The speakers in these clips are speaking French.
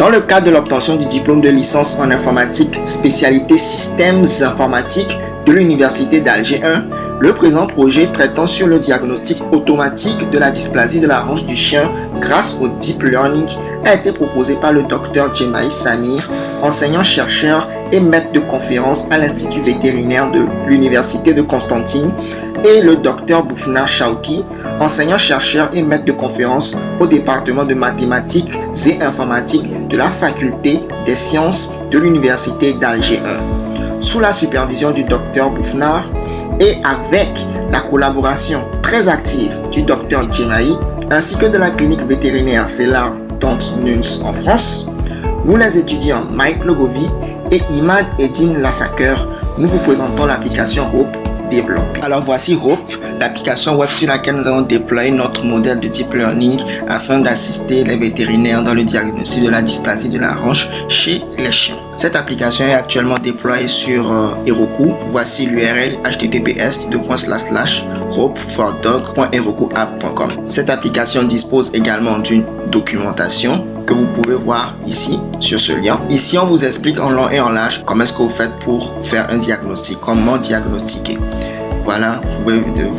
Dans le cadre de l'obtention du diplôme de licence en informatique spécialité systèmes informatiques de l'Université d'Alger 1, le présent projet traitant sur le diagnostic automatique de la dysplasie de la hanche du chien grâce au Deep Learning a été proposé par le Dr Djemaï Samir, enseignant-chercheur et maître de conférence à l'Institut vétérinaire de l'Université de Constantine, et le Dr Boufna Chauki, enseignant-chercheur et maître de conférence au département de mathématiques et informatique de la Faculté des sciences de l'Université d'Alger 1. Sous la supervision du Dr Boufna et avec la collaboration très active du Dr Djemaï ainsi que de la clinique vétérinaire Célar Nuns en France, nous les étudiants Mike Logovi et Imad Eddine Lassaker, nous vous présentons l'application Hope développée. Alors voici Hope, l'application web sur laquelle nous allons déployer notre modèle de Deep Learning afin d'assister les vétérinaires dans le diagnostic de la dysplasie de la hanche chez les chiens. Cette application est actuellement déployée sur Heroku. Voici l'URL https://hopefordog.herokouapp.com. Cette application dispose également d'une documentation que vous pouvez voir ici sur ce lien. Ici, on vous explique en long et en large comment est-ce que vous faites pour faire un diagnostic, comment diagnostiquer. Voilà, vous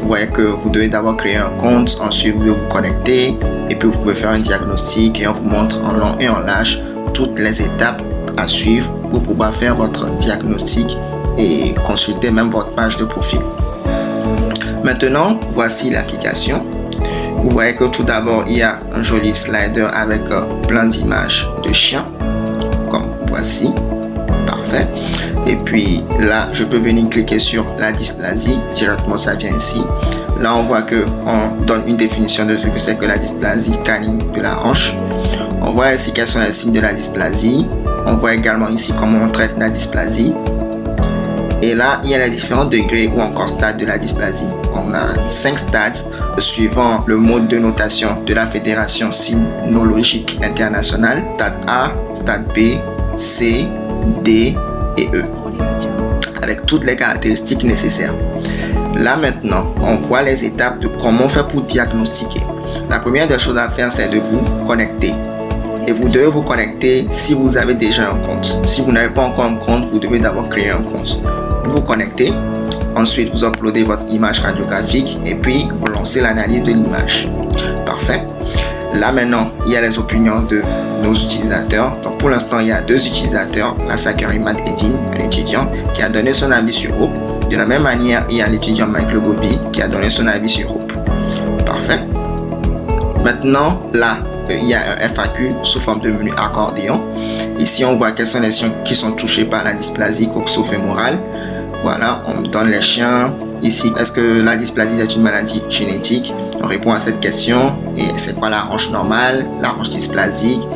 voyez que vous devez d'abord créer un compte, ensuite vous devez vous connecter et puis vous pouvez faire un diagnostic et on vous montre en long et en large toutes les étapes à suivre pour pouvoir faire votre diagnostic et consulter même votre page de profil. Maintenant, voici l'application. Vous voyez que tout d'abord, il y a un joli slider avec plein d'images de chiens, comme voici. Parfait. Et puis là, je peux venir cliquer sur la dysplasie. Directement, ça vient ici. Là, on voit qu'on donne une définition de ce que c'est que la dysplasie canine de la hanche. On voit ici quels sont les signes de la dysplasie. On voit également ici comment on traite la dysplasie. Et là, il y a les différents degrés ou encore stades de la dysplasie. On a 5 stades suivant le mode de notation de la Fédération Cynologique Internationale. Stade A, stade B, C, D et E. Avec toutes les caractéristiques nécessaires. Là maintenant, on voit les étapes de comment on fait pour diagnostiquer. La première des choses à faire, c'est de vous connecter. Et vous devez vous connecter si vous avez déjà un compte. Si vous n'avez pas encore un compte, vous devez d'abord créer un compte. Vous vous connectez, ensuite vous uploadez votre image radiographique et puis vous lancez l'analyse de l'image. Parfait. Là maintenant, il y a les opinions de nos utilisateurs. Donc pour l'instant, il y a 2 utilisateurs, Lassaker Imad Eddine, un étudiant qui a donné son avis sur Hope. De la même manière, il y a l'étudiant Mike Logobi qui a donné son avis sur Hope. Parfait. Maintenant, là, il y a un FAQ sous forme de menu accordéon. Ici, on voit quels sont les chiens qui sont touchés par la dysplasie coxo-fémorale. Voilà, on donne les chiens. Ici, est-ce que la dysplasie est une maladie génétique? On répond à cette question. Et c'est quoi la hanche normale, la hanche dysplasique?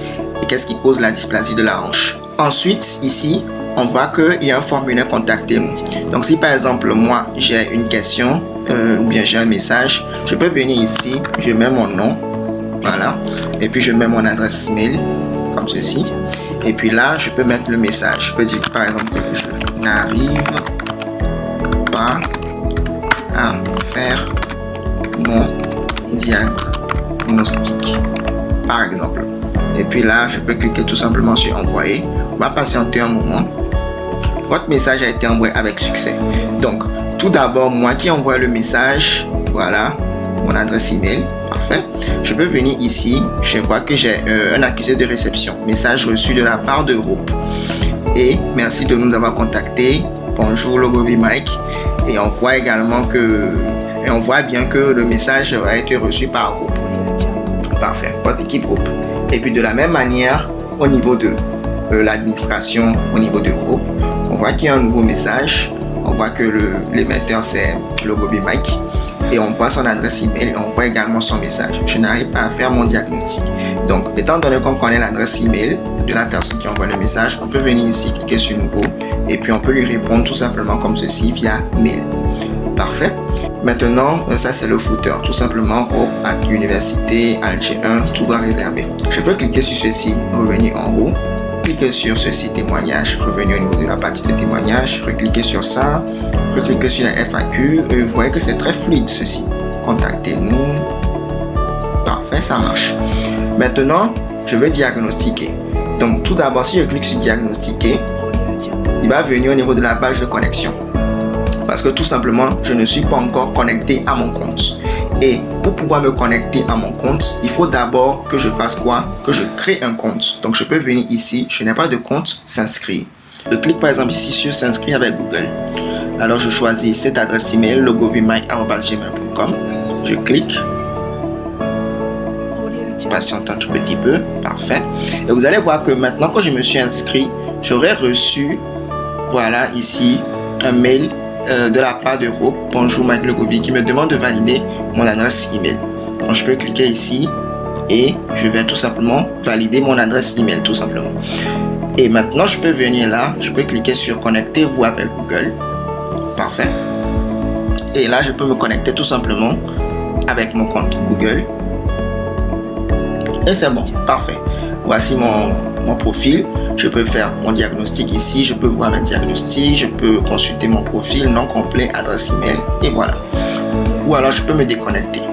Et qu'est-ce qui cause la dysplasie de la hanche? Ensuite, ici, on voit qu'il y a un formulaire contactez-nous. Donc, si par exemple, moi, j'ai une question ou bien j'ai un message, je peux venir ici, je mets mon nom. Voilà, et puis je mets mon adresse mail comme ceci, et puis là je peux mettre le message. Je peux dire par exemple que je n'arrive pas à faire mon diagnostic par exemple, et puis là je peux cliquer tout simplement sur envoyer. On va patienter un moment. Votre message a été envoyé avec succès. Donc tout d'abord, moi qui envoie le message, voilà mon adresse email. Parfait. Je peux venir ici. Je vois que j'ai un accusé de réception. Message reçu de la part de Hope. Et merci de nous avoir contactés. Bonjour Logovi Mike. Et on voit également on voit bien que le message a été reçu par Hope. Parfait. Votre équipe Hope. Et puis de la même manière, au niveau de l'administration, au niveau de Hope, on voit qu'il y a un nouveau message. On voit que l'émetteur c'est Logovi Mike. Et on voit son adresse email et on voit également son message. Je n'arrive pas à faire mon diagnostic. Donc, étant donné qu'on connaît l'adresse email de la personne qui envoie le message, on peut venir ici, cliquer sur nouveau et puis on peut lui répondre tout simplement comme ceci via mail. Parfait. Maintenant, ça c'est le footer. Tout simplement, Hope à l'université Alger 1, tout doit réserver. Je peux cliquer sur ceci, revenir en haut. Cliquez sur ceci, témoignage, revenir au niveau de la partie de témoignage, recliquez sur ça, recliquez sur la FAQ et vous voyez que c'est très fluide ceci. Contactez-nous. Parfait, ça marche. Maintenant, je veux diagnostiquer. Donc tout d'abord, si je clique sur diagnostiquer, il va venir au niveau de la page de connexion. Parce que tout simplement, je ne suis pas encore connecté à mon compte. Et pour pouvoir me connecter à mon compte, il faut d'abord que je fasse quoi? Que je crée un compte. Donc je peux venir ici, je n'ai pas de compte, s'inscrire. Je clique par exemple ici sur s'inscrire avec Google. Alors je choisis cette adresse email, logovimike@gmail.com. Je clique. Patiente un tout petit peu, parfait. Et vous allez voir que maintenant que je me suis inscrit, j'aurai reçu, voilà ici, un mail de la part de Rob, bonjour Mike Logovi, qui me demande de valider mon adresse email. Donc je peux cliquer ici et je vais tout simplement valider mon adresse email tout simplement. Et maintenant je peux venir là, je peux cliquer sur connectez-vous avec Google. Parfait. Et là je peux me connecter tout simplement avec mon compte Google. Et c'est bon, parfait. Voici mon profil. Je peux faire mon diagnostic ici. Je peux voir mes diagnostics. Je peux consulter mon profil non complet, adresse email. Et voilà. Ou alors je peux me déconnecter.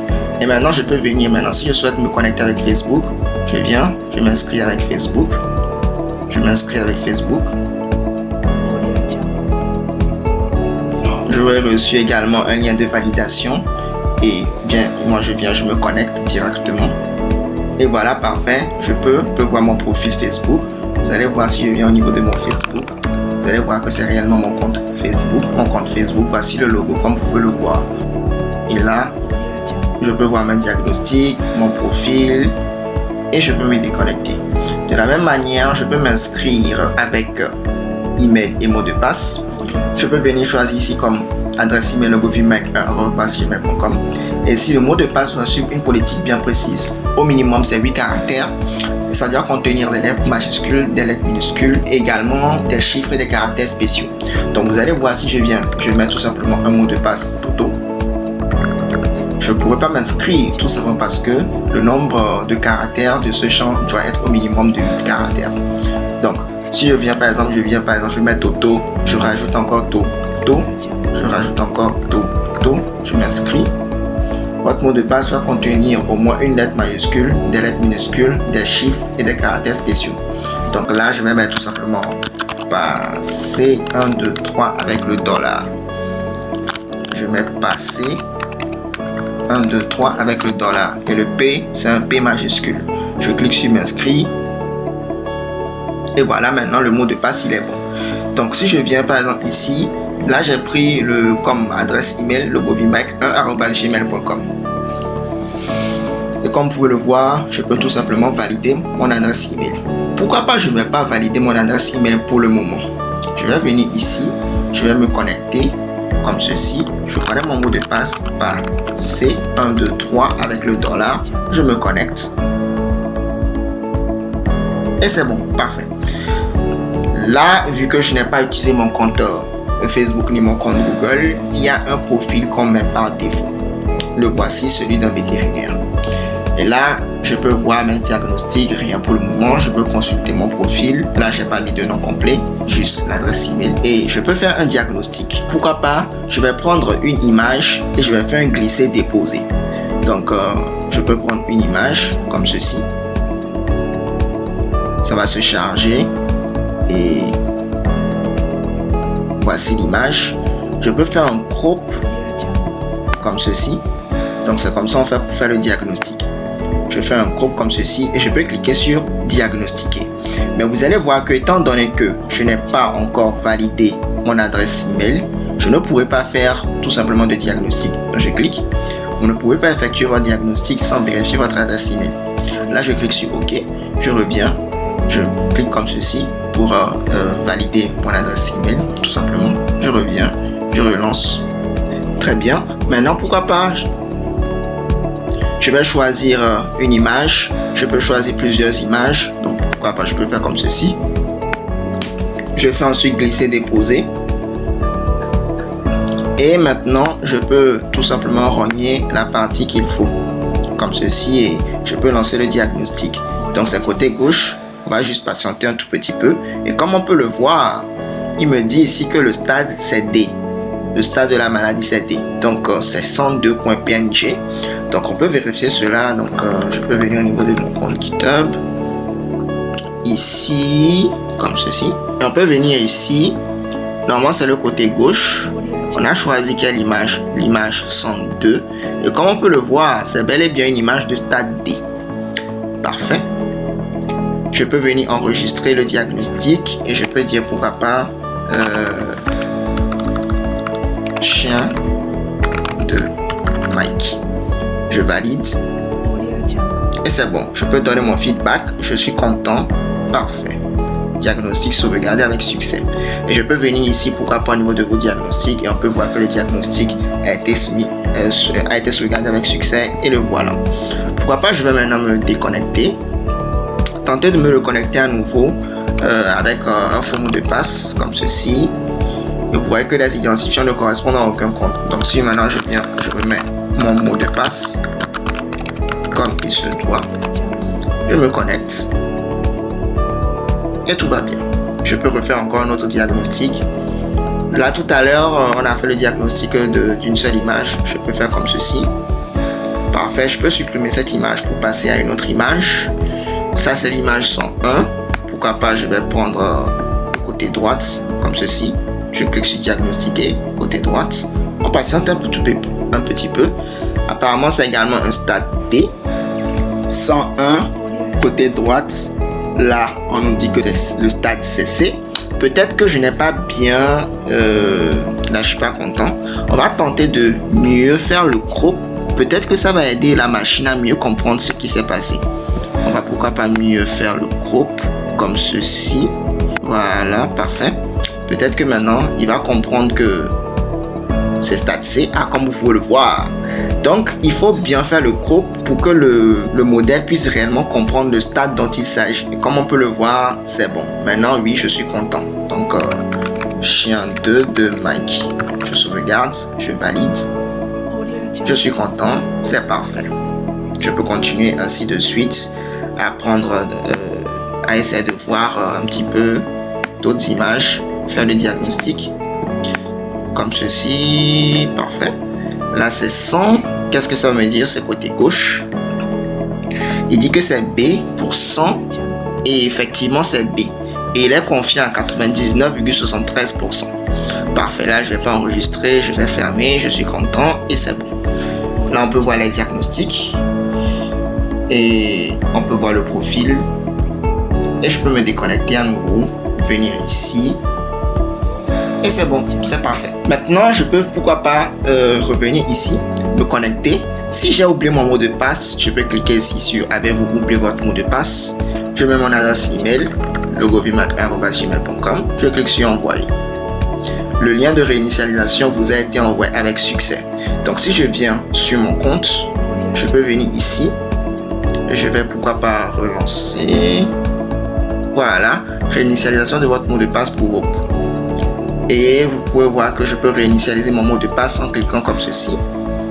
Et maintenant je peux venir. Maintenant si je souhaite me connecter avec Facebook, je viens, je m'inscris avec Facebook. Je m'inscris avec Facebook. J'aurais reçu également un lien de validation. Et bien, moi je viens, je me connecte directement. Et voilà, parfait, je peux voir mon profil Facebook. Vous allez voir si je viens au niveau de mon Facebook. Vous allez voir que c'est réellement mon compte Facebook. Mon compte Facebook, voici le logo comme vous pouvez le voir. Et là, je peux voir mes diagnostics, mon profil et je peux me déconnecter. De la même manière, je peux m'inscrire avec email et mot de passe. Je peux venir choisir ici comme adresse email logovimike@gmail.com. Et si le mot de passe doit suivre une politique bien précise, au minimum c'est 8 caractères. Ça doit contenir des lettres majuscules, des lettres minuscules, et également des chiffres et des caractères spéciaux. Donc vous allez voir si je viens, je mets tout simplement un mot de passe Toto. Je ne pourrais pas m'inscrire tout simplement parce que le nombre de caractères de ce champ doit être au minimum de 8 caractères. Donc si je viens par exemple, je mets Toto, je rajoute encore Toto, je rajoute encore Toto, je m'inscris. Votre mot de passe doit contenir au moins une lettre majuscule, des lettres minuscules, des chiffres et des caractères spéciaux. Donc là, je vais mettre tout simplement passer 1, 2, 3 avec le dollar. Je mets passer 1, 2, 3 avec le dollar. Et le P, c'est un P majuscule. Je clique sur m'inscrire. Et voilà, maintenant le mot de passe, il est bon. Donc si je viens par exemple ici, là j'ai pris comme adresse email logovimike1@gmail.com. Et comme vous pouvez le voir, je peux tout simplement valider mon adresse email. Pourquoi pas je ne vais pas valider mon adresse email pour le moment? Je vais venir ici, je vais me connecter comme ceci. Je connais mon mot de passe par C1, 2, 3 avec le dollar. Je me connecte. Et c'est bon, parfait. Là, vu que je n'ai pas utilisé mon compte Facebook ni mon compte Google, il y a un profil qu'on met par défaut. Le voici, celui d'un vétérinaire. Et là, je peux voir mes diagnostics, rien pour le moment. Je peux consulter mon profil. Là, j'ai pas mis de nom complet, juste l'adresse email. Et je peux faire un diagnostic. Pourquoi pas, je vais prendre une image et je vais faire un glisser-déposer. Donc, je peux prendre une image comme ceci. Ça va se charger. Et voici l'image. Je peux faire un crop comme ceci. Donc c'est comme ça on fait pour faire le diagnostic. Je fais un crop comme ceci et je peux cliquer sur diagnostiquer. Mais vous allez voir que étant donné que je n'ai pas encore validé mon adresse email, je ne pourrai pas faire tout simplement de diagnostic. Donc je clique. Vous ne pouvez pas effectuer votre diagnostic sans vérifier votre adresse email. Là je clique sur OK. Je reviens. Je clique comme ceci pour valider mon adresse email, tout simplement. Je reviens, je relance. Très bien. Maintenant, pourquoi pas, je vais choisir une image. Je peux choisir plusieurs images. Donc, pourquoi pas, je peux faire comme ceci. Je fais ensuite glisser, déposer. Et maintenant, je peux tout simplement rogner la partie qu'il faut. Comme ceci, et je peux lancer le diagnostic. Donc, c'est côté gauche. On va juste patienter un tout petit peu. Et comme on peut le voir, il me dit ici que le stade c'est D. Le stade de la maladie c'est D. Donc c'est 102.png. Donc on peut vérifier cela. Donc je peux venir au niveau de mon compte GitHub. ici, comme ceci. Et on peut venir ici. Normalement, c'est le côté gauche. On a choisi quelle image? L'image 102. Et comme on peut le voir, c'est bel et bien une image de stade D. Parfait. Je peux venir enregistrer le diagnostic et je peux dire pourquoi pas chien de Mike. Je valide. Et c'est bon. Je peux donner mon feedback. Je suis content. Parfait. Diagnostic sauvegardé avec succès. Et je peux venir ici, pourquoi pas au niveau de vos diagnostics, et on peut voir que le diagnostic a été sauvegardé avec succès, et le voilà. Pourquoi pas, je vais maintenant me déconnecter. Tenter de me reconnecter à nouveau avec un faux mot de passe comme ceci. Et vous voyez que les identifiants ne correspondent à aucun compte. Donc si maintenant je viens, je remets mon mot de passe comme il se doit. Je me connecte. Et tout va bien. Je peux refaire encore un autre diagnostic. Là, tout à l'heure, on a fait le diagnostic d'une seule image. Je peux faire comme ceci. Parfait. Je peux supprimer cette image pour passer à une autre image. Ça, c'est l'image 101. Pourquoi pas, je vais prendre le côté droite, comme ceci. Je clique sur diagnostiquer, côté droite. On patiente un petit peu. Apparemment, c'est également un stade D. 101, côté droite. Là, on nous dit que c'est le stade CC. Peut-être que je n'ai pas bien... là, je suis pas content. On va tenter de mieux faire le crop. Peut-être que ça va aider la machine à mieux comprendre ce qui s'est passé. On va pourquoi pas mieux faire le crop comme ceci. Voilà, parfait. Peut-être que maintenant, il va comprendre que c'est stade C. Ah, comme vous pouvez le voir. Donc, il faut bien faire le crop pour que le modèle puisse réellement comprendre le stade dont il s'agit. Et comme on peut le voir, c'est bon. Maintenant, oui, je suis content. Donc, chien 2 de Mike. Je sauvegarde, je valide. Je suis content, c'est parfait. Je peux continuer ainsi de suite à prendre, à essayer de voir un petit peu d'autres images, faire le diagnostic. Comme ceci, parfait. Là, c'est 100. Qu'est-ce que ça veut me dire? C'est côté gauche. Il dit que c'est B pour 100. Et effectivement, c'est B. Et il est confiant à 99,73%. Parfait. Là, je ne vais pas enregistrer. Je vais fermer. Je suis content. Et c'est bon. Là, on peut voir les diagnostics. Et on peut voir le profil. Et je peux me déconnecter à nouveau. Venir ici. Et c'est bon, c'est parfait. Maintenant, je peux, pourquoi pas, revenir ici, me connecter. Si j'ai oublié mon mot de passe, je peux cliquer ici sur « Avez-vous oublié votre mot de passe ?» Je mets mon adresse email, logovimac@gmail.com. Je clique sur « Envoyer ». Le lien de réinitialisation vous a été envoyé avec succès. Donc, si je viens sur mon compte, je peux venir ici. Et je vais, pourquoi pas, relancer. Voilà, réinitialisation de votre mot de passe pour Hope. Et vous pouvez voir que je peux réinitialiser mon mot de passe en cliquant comme ceci.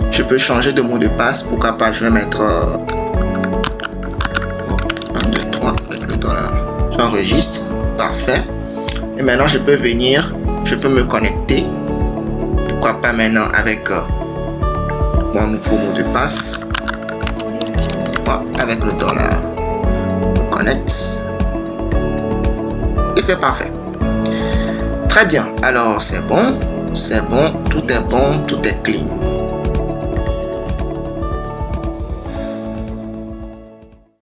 Je peux changer de mot de passe. Pourquoi pas, je vais mettre 1, 2, 3 avec le dollar. J'enregistre. Parfait. Et maintenant, je peux venir. Je peux me connecter. Pourquoi pas maintenant avec mon nouveau mot de passe. Voilà, avec le dollar. Je me connecte. Et c'est parfait. Très bien, alors c'est bon, tout est bon, tout est clean.